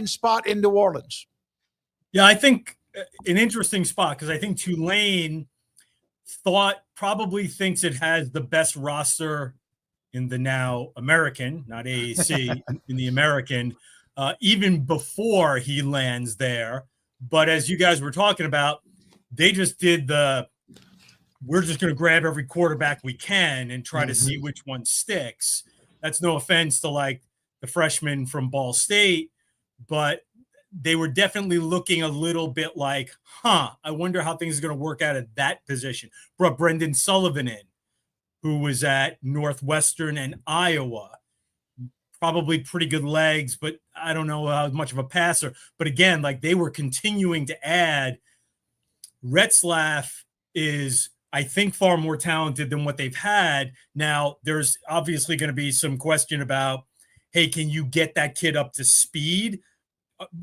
spot in New Orleans? Yeah, I think an interesting spot because I think Tulane probably thinks it has the best roster in the now American, not AAC, in the American, even before he lands there. But as you guys were talking about, they just did we're just going to grab every quarterback we can and try to see which one sticks. That's no offense to like the freshman from Ball State, but they were definitely looking a little bit like, I wonder how things are going to work out at that position. Brought Brendan Sullivan in, who was at Northwestern and Iowa. Probably pretty good legs, but I don't know how much of a passer. But again, like they were continuing to add. Retzlaff is, I think, far more talented than what they've had. Now, there's obviously going to be some question about, hey, can you get that kid up to speed?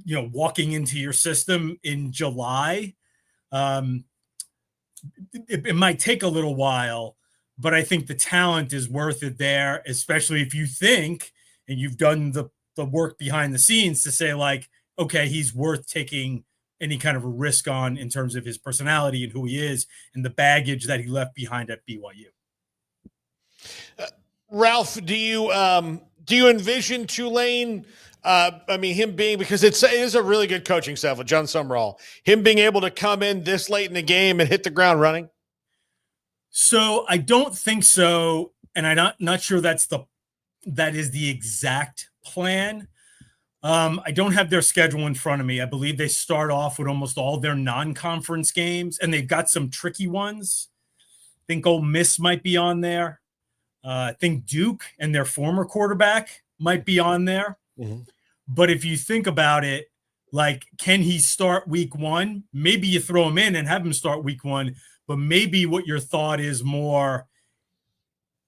Walking into your system in July. It might take a little while, but I think the talent is worth it there, especially if you think, and you've done the work behind the scenes to say like, okay, he's worth taking any kind of a risk on in terms of his personality and who he is and the baggage that he left behind at BYU. Ralph, do you envision Tulane? Him being, because it is a really good coaching staff with John Summerall, him being able to come in this late in the game and hit the ground running? So I don't think so. And I'm not sure that is the exact plan. I don't have their schedule in front of me. I believe they start off with almost all their non-conference games, and they've got some tricky ones. I think Ole Miss might be on there. I think Duke and their former quarterback might be on there. Mm-hmm. But if you think about it, like, can he start week one? Maybe you throw him in and have him start week one, but maybe what your thought is more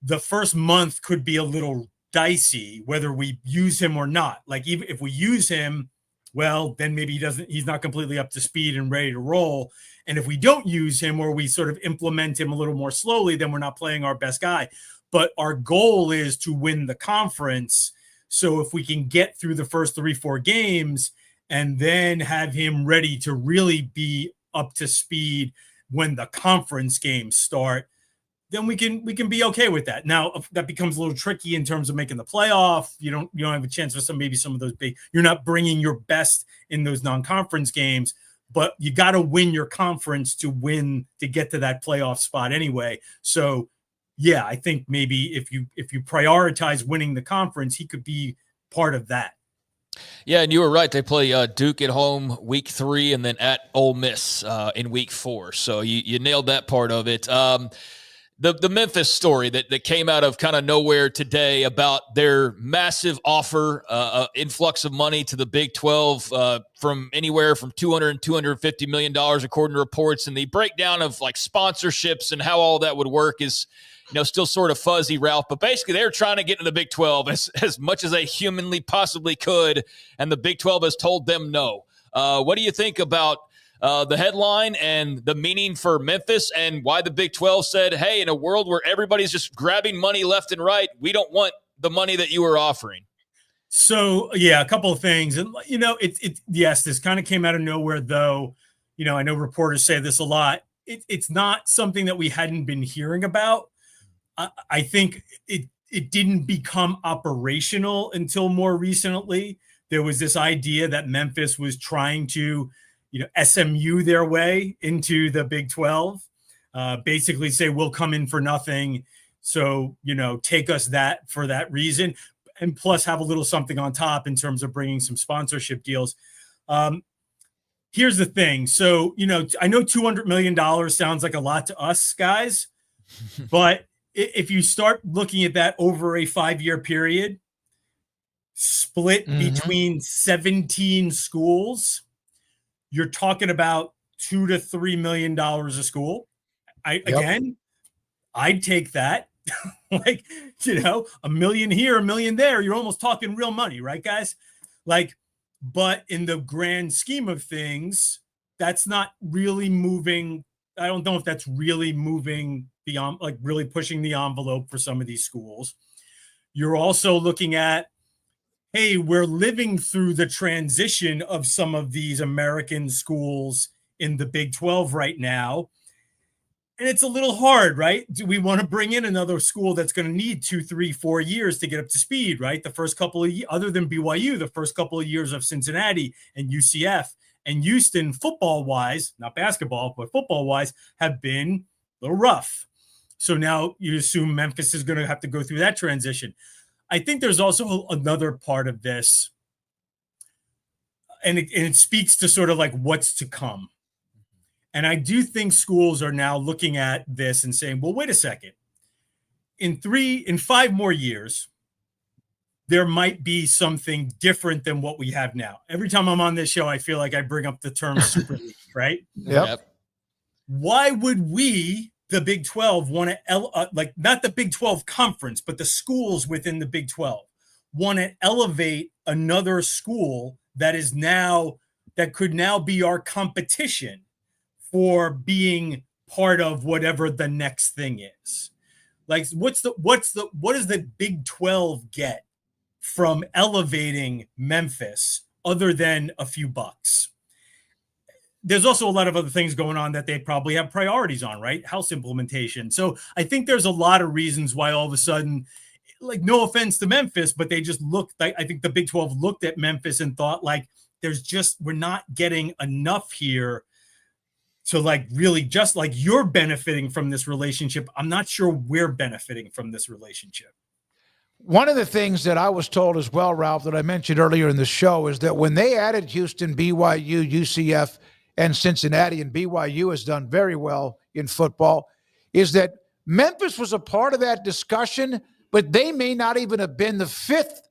the first month could be a little dicey, whether we use him or not. Like, even if we use him, well, then maybe he's not completely up to speed and ready to roll. And if we don't use him, or we sort of implement him a little more slowly, then we're not playing our best guy. But our goal is to win the conference. So if we can get through the first 3-4 games and then have him ready to really be up to speed when the conference games start, then we can be okay with that. Now that becomes a little tricky in terms of making the playoff. You don't have a chance for some of those big. You're not bringing your best in those non-conference games, but you got to win your conference to get to that playoff spot anyway. So yeah, I think maybe if you prioritize winning the conference, he could be part of that. Yeah, and you were right. They play Duke at home week 3 and then at Ole Miss in week 4. So you nailed that part of it. The Memphis story that came out of kind of nowhere today about their massive offer, influx of money to the Big 12 from anywhere from $200 and $250 million, according to reports. And the breakdown of like sponsorships and how all that would work is, still sort of fuzzy, Ralph. But basically, they're trying to get into the Big 12 as much as they humanly possibly could, and the Big 12 has told them no. What do you think about the headline and the meaning for Memphis, and why the Big 12 said, hey, in a world where everybody's just grabbing money left and right, we don't want the money that you were offering? So, yeah, a couple of things. And, yes, this kind of came out of nowhere, though. I know reporters say this a lot. It's not something that we hadn't been hearing about. I think it didn't become operational until more recently. There was this idea that Memphis was trying to, SMU their way into the Big 12, basically say, we'll come in for nothing. So, take us that for that reason, and plus have a little something on top in terms of bringing some sponsorship deals. Here's the thing. So, I know $200 million sounds like a lot to us guys, but if you start looking at that over a 5-year period, split between 17 schools, you're talking about $2 to $3 million a school. Again, I'd take that. Like, $1 million here, $1 million there. You're almost talking real money, right, guys? Like, but in the grand scheme of things, that's not really moving. I don't know if that's really moving beyond, like, really pushing the envelope for some of these schools. You're also looking at hey, we're living through the transition of some of these American schools in the Big 12 right now. And it's a little hard, right? Do we want to bring in another school that's going to need 2, 3, 4 years to get up to speed, right? The first couple of years, other than BYU, the first couple of years of Cincinnati and UCF and Houston, football wise, not basketball, but football wise, have been a little rough. So now you assume Memphis is going to have to go through that transition. I think there's also another part of this, and it speaks to sort of like what's to come. And I do think schools are now looking at this and saying, well, wait a second. In 5 more years, there might be something different than what we have now. Every time I'm on this show, I feel like I bring up the term Super League, right? Yep. Why would we, the Big 12, want to, like not the Big 12 conference, but the schools within the Big 12, want to elevate another school that could now be our competition for being part of whatever the next thing is? Like, what does the Big 12 get from elevating Memphis other than a few bucks? There's also a lot of other things going on that they probably have priorities on, right? House implementation. So I think there's a lot of reasons why all of a sudden, like, no offense to Memphis, but they just looked like, I think the Big 12 looked at Memphis and thought, like, we're not getting enough here to, like, really, just like you're benefiting from this relationship, I'm not sure we're benefiting from this relationship. One of the things that I was told as well, Ralph, that I mentioned earlier in the show, is that when they added Houston, BYU, UCF, and Cincinnati, and BYU has done very well in football, is that Memphis was a part of that discussion, but they may not even have been the 5th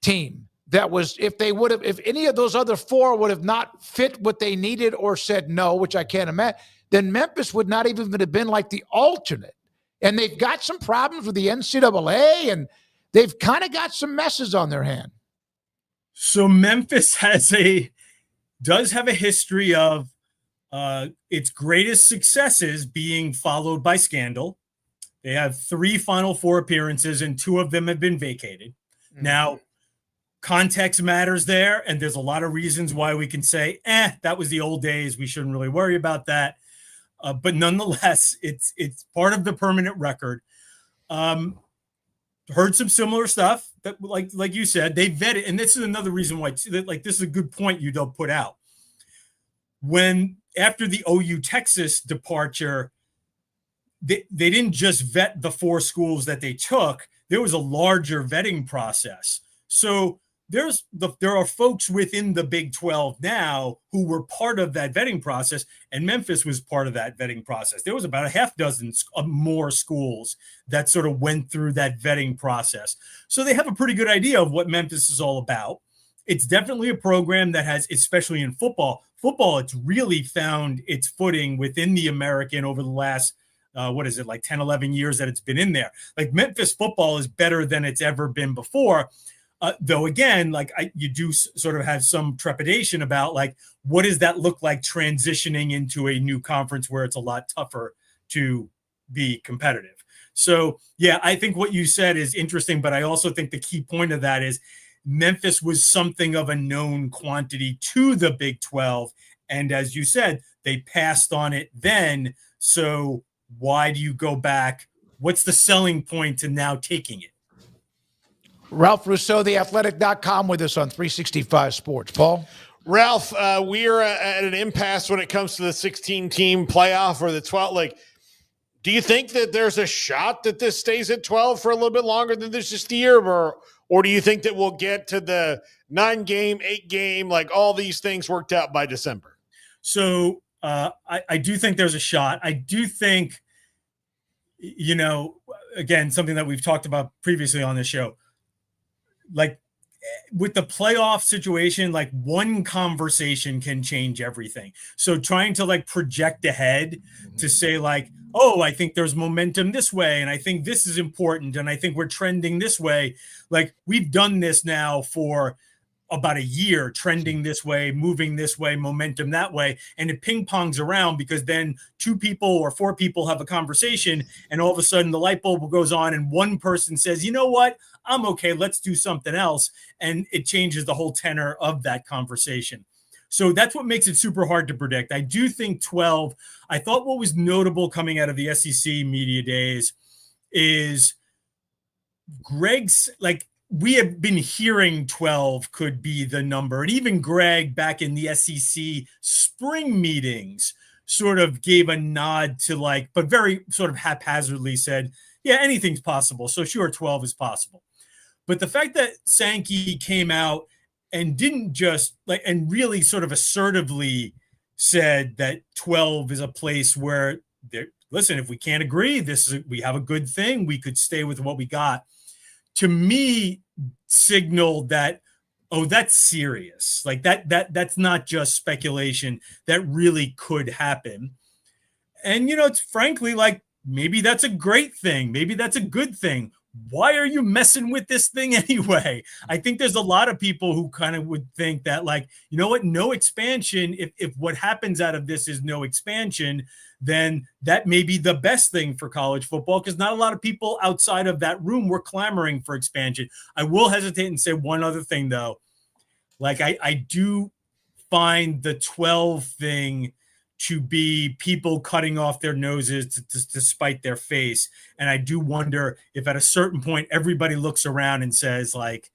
team. That was, if any of those other 4 would have not fit what they needed or said no, which I can't imagine, then Memphis would not even have been like the alternate. And they've got some problems with the NCAA, and they've kind of got some messes on their hand. So Memphis does have a history of its greatest successes being followed by scandal. They have 3 Final Four appearances, and 2 of them have been vacated. Mm-hmm. Now, context matters there, and there's a lot of reasons why we can say, that was the old days. We shouldn't really worry about that. But nonetheless, it's part of the permanent record. Heard some similar stuff that, like you said, they vetted, and this is another reason why, like, this is a good point you don't put out. When after the OU Texas departure, they didn't just vet the 4 schools that they took. There was a larger vetting process. So there are folks within the Big 12 now who were part of that vetting process, and Memphis was part of that vetting process. There was about a half dozen more schools that sort of went through that vetting process. So they have a pretty good idea of what Memphis is all about. It's definitely a program that has, especially in football, it's really found its footing within the American over the last, 10, 11 years that it's been in there. Like, Memphis football is better than it's ever been before. Though, again, you do sort of have some trepidation about, like, what does that look like transitioning into a new conference where it's a lot tougher to be competitive. So, yeah, I think what you said is interesting, but I also think the key point of that is Memphis was something of a known quantity to the Big 12. And as you said, they passed on it then. So why do you go back? What's the selling point to now taking it? Ralph Russo, theathletic.com, with us on 365 Sports. Paul? Ralph, we are at an impasse when it comes to the 16-team playoff or the 12. Like, do you think that there's a shot that this stays at 12 for a little bit longer than this just year? Or do you think that we'll get to the 9-game, 8-game, like all these things worked out by December? So I do think there's a shot. I do think, again, something that we've talked about previously on the show, like with the playoff situation, like one conversation can change everything. So trying to like project ahead to say like, oh, I think there's momentum this way, and I think this is important, and I think we're trending this way. Like, we've done this now for about a year trending this way, moving this way, momentum that way. And it ping pongs around because then 2 people or 4 people have a conversation and all of a sudden the light bulb goes on and one person says, you know what, I'm okay, let's do something else. And it changes the whole tenor of that conversation. So that's what makes it super hard to predict. I do think 12, I thought what was notable coming out of the SEC media days is Greg's, like, we have been hearing 12 could be the number. And even Greg back in the SEC spring meetings sort of gave a nod to, like, but very sort of haphazardly said, yeah, anything's possible. So sure, 12 is possible. But the fact that Sankey came out and didn't just like, and really sort of assertively said that 12 is a place where listen, if we can't agree, we have a good thing, we could stay with what we got. To me, signaled that, oh, that's serious. Like that's not just speculation. That really could happen. And, it's frankly like, maybe that's a great thing. Maybe that's a good thing. Why are you messing with this thing anyway? I think there's a lot of people who kind of would think that, like, you know what, no expansion. If what happens out of this is no expansion, then that may be the best thing for college football, because not a lot of people outside of that room were clamoring for expansion. I will hesitate and say one other thing, though. Like, I do find the 12 thing to be people cutting off their noses to spite their face. And I do wonder if at a certain point, everybody looks around and says, like,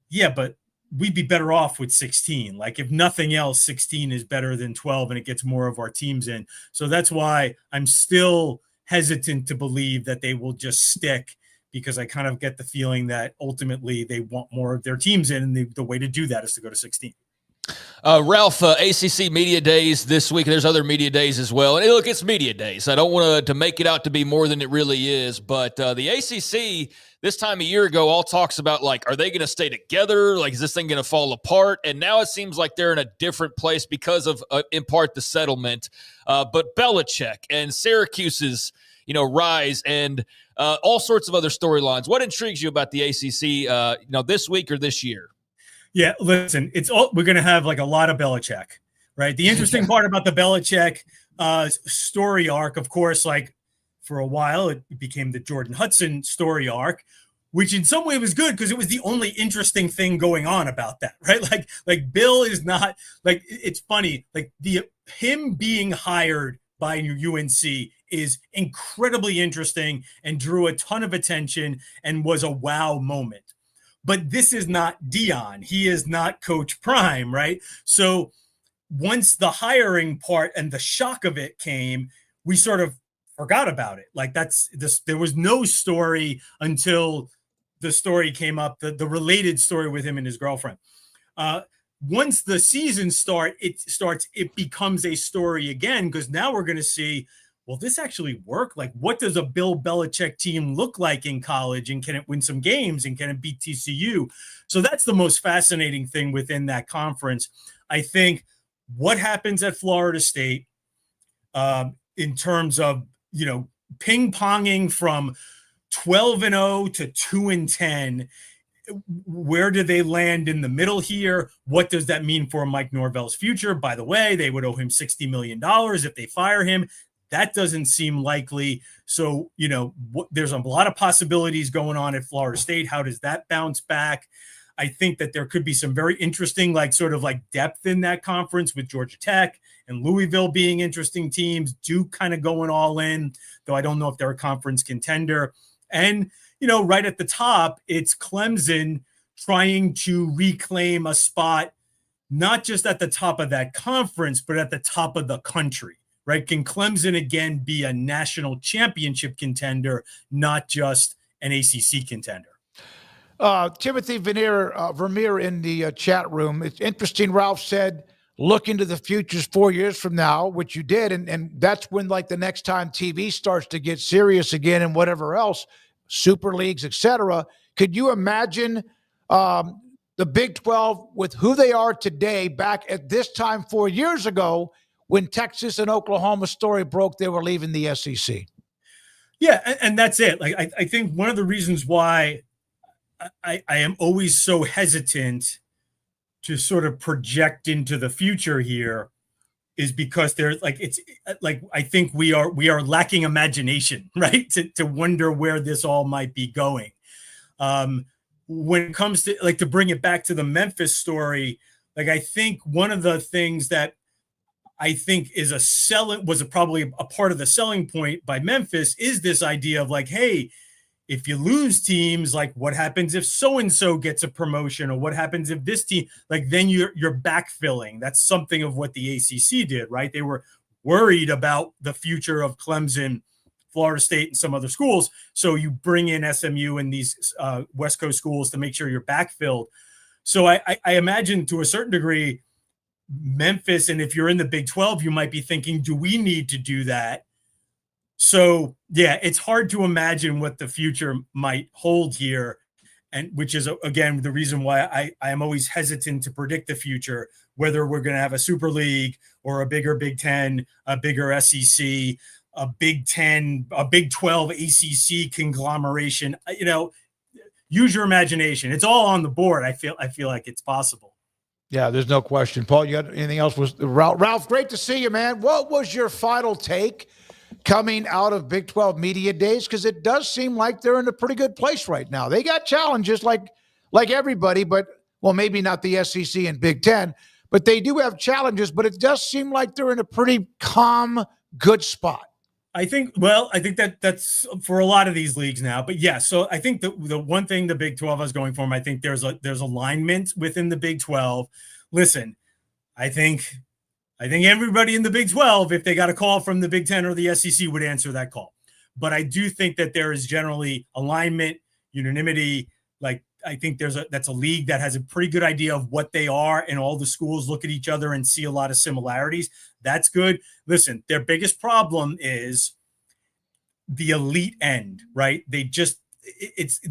yeah, but we'd be better off with 16. Like, if nothing else, 16 is better than 12 and it gets more of our teams in. So that's why I'm still hesitant to believe that they will just stick, because I kind of get the feeling that ultimately they want more of their teams in. And the way to do that is to go to 16. Ralph, ACC media days this week. There's other media days as well. And look, it's media days. I don't want to make it out to be more than it really is. But the ACC this time a year ago all talks about, like, are they going to stay together? Like, is this thing going to fall apart? And now it seems like they're in a different place because of, in part, the settlement. But Belichick and Syracuse's, rise and all sorts of other storylines. What intrigues you about the ACC, this week or this year? Yeah, listen, we're going to have like a lot of Belichick, right? The interesting part about the Belichick story arc, of course, like for a while, it became the Jordan Hudson story arc, which in some way was good because it was the only interesting thing going on about that, right? Like Bill is not, like, it's funny, like him being hired by UNC is incredibly interesting and drew a ton of attention and was a wow moment. But this is not Deion. He is not Coach Prime, right? So once the hiring part and the shock of it came, we sort of forgot about it. Like, there was no story until the story came up, the related story with him and his girlfriend. Once the season it becomes a story again, because now we're going to see, will this actually work? Like, what does a Bill Belichick team look like in college? And can it win some games? And can it beat TCU? So that's the most fascinating thing within that conference. I think what happens at Florida State in terms of, ping-ponging from 12-0 to 2-10, where do they land in the middle here? What does that mean for Mike Norvell's future? By the way, they would owe him $60 million if they fire him. That doesn't seem likely. So, there's a lot of possibilities going on at Florida State. How does that bounce back? I think that there could be some very interesting, depth in that conference with Georgia Tech and Louisville being interesting teams. Duke kind of going all in, though I don't know if they're a conference contender. And, right at the top, it's Clemson trying to reclaim a spot, not just at the top of that conference, but at the top of the country. Right? Can Clemson again be a national championship contender, not just an ACC contender? Timothy Vermeer in the chat room. It's interesting. Ralph said, look into the futures 4 years from now, which you did. And that's when, like, the next time TV starts to get serious again and whatever else, super leagues, etc. Could you imagine the Big 12 with who they are today back at this time 4 years ago, when Texas and Oklahoma story broke, they were leaving the SEC? Yeah, and that's it. Like, I think one of the reasons why I am always so hesitant sort of project into the future here is because there's like, it's like, I think we are lacking imagination, right? To wonder where this all might be going. When it comes to like, to bring it back to the Memphis story, like, I think one of the things that I think is probably a part of the selling point by Memphis is this idea of like, hey, if you lose teams, like what happens if so-and-so gets a promotion, or what happens if this team, like then you're backfilling. That's something of what the ACC did, right? They were worried about the future of Clemson, Florida State, and some other schools. So you bring in SMU and these West Coast schools to make sure you're backfilled. So I imagine to a certain degree, Memphis, and if you're in the Big 12, you might be thinking, do we need to do that? So, yeah, it's hard to imagine what the future might hold here, and which is, again, the reason why I am always hesitant to predict the future, whether we're going to have a Super League or a bigger Big 10, a bigger SEC, a Big 10, a Big 12 ACC conglomeration. You know, use your imagination. It's all on the board. I feel like it's possible. Yeah, there's no question. Paul, you got anything else? Ralph, great to see you, man. What was your final take coming out of Big 12 media days? Because it does seem like they're in a pretty good place right now. They got challenges like everybody, but, well, maybe not the SEC and Big 10, but they do have challenges, but it does seem like they're in a pretty calm, good spot. I think that's for a lot of these leagues now, but yeah. So I think the one thing the Big 12 is going for, I think there's alignment within the Big 12. Listen, I think everybody in the Big 12, if they got a call from the Big 10 or the SEC, would answer that call. But I do think that there is generally alignment, unanimity. Like, I think that's a league that has a pretty good idea of what they are, and all the schools look at each other and see a lot of similarities. That's good. Listen, their biggest problem is the elite end, right?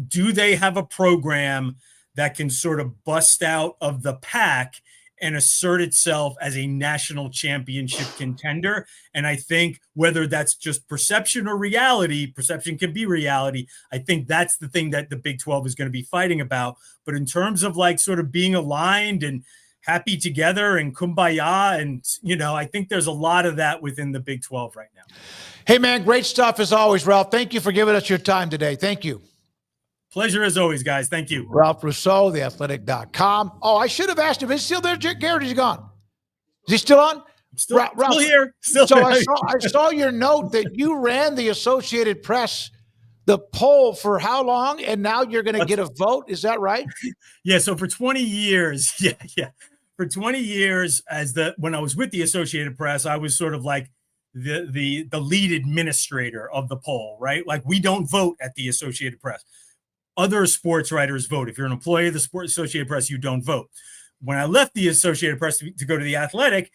Do they have a program that can sort of bust out of the pack and assert itself as a national championship contender? And I think whether that's just perception or reality, perception can be reality. I think that's the thing that the Big 12 is going to be fighting about. But in terms of like sort of being aligned and happy together and kumbaya, and, you know, I think there's a lot of that within the Big 12 right now. Hey, man, great stuff as always, Ralph. Thank you for giving us your time today. Thank you. Pleasure as always, guys. Thank you. Ralph Russo, theathletic.com. Oh, I should have asked him. Is he still there, Garrett? Is he gone? Is he still on? Still here. Still so here. I saw your note that you ran the Associated Press, the poll, for how long? And now you're going to get a vote. Is that right? Yeah. So for 20 years, yeah. For 20 years, when I was with the Associated Press, I was sort of like the lead administrator of the poll, right? Like, we don't vote at the Associated Press. Other sports writers vote. If you're an employee of the Associated Press, you don't vote. When I left the Associated Press to go to The Athletic,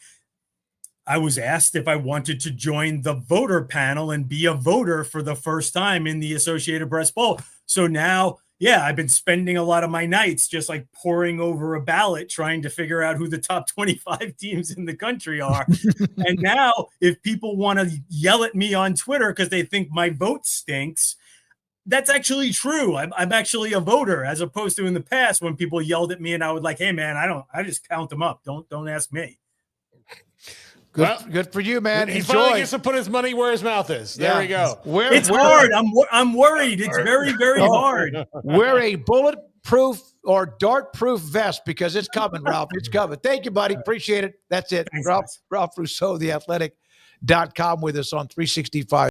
I was asked if I wanted to join the voter panel and be a voter for the first time in the Associated Press poll. So now, yeah, I've been spending a lot of my nights just like poring over a ballot, trying to figure out who the top 25 teams in the country are. And now, if people want to yell at me on Twitter because they think my vote stinks, that's actually true. I'm actually a voter, as opposed to in the past when people yelled at me and I would like, hey man, I just count them up. Don't ask me. Good for you, man. He finally gets to put his money where his mouth is. There we go. It's hard. I'm worried. It's very, very hard. Wear a bulletproof or dart-proof vest, because it's coming, Ralph. It's coming. Thank you, buddy. Appreciate it. That's it. Thanks, Ralph Russo, theathletic.com, with us on 365.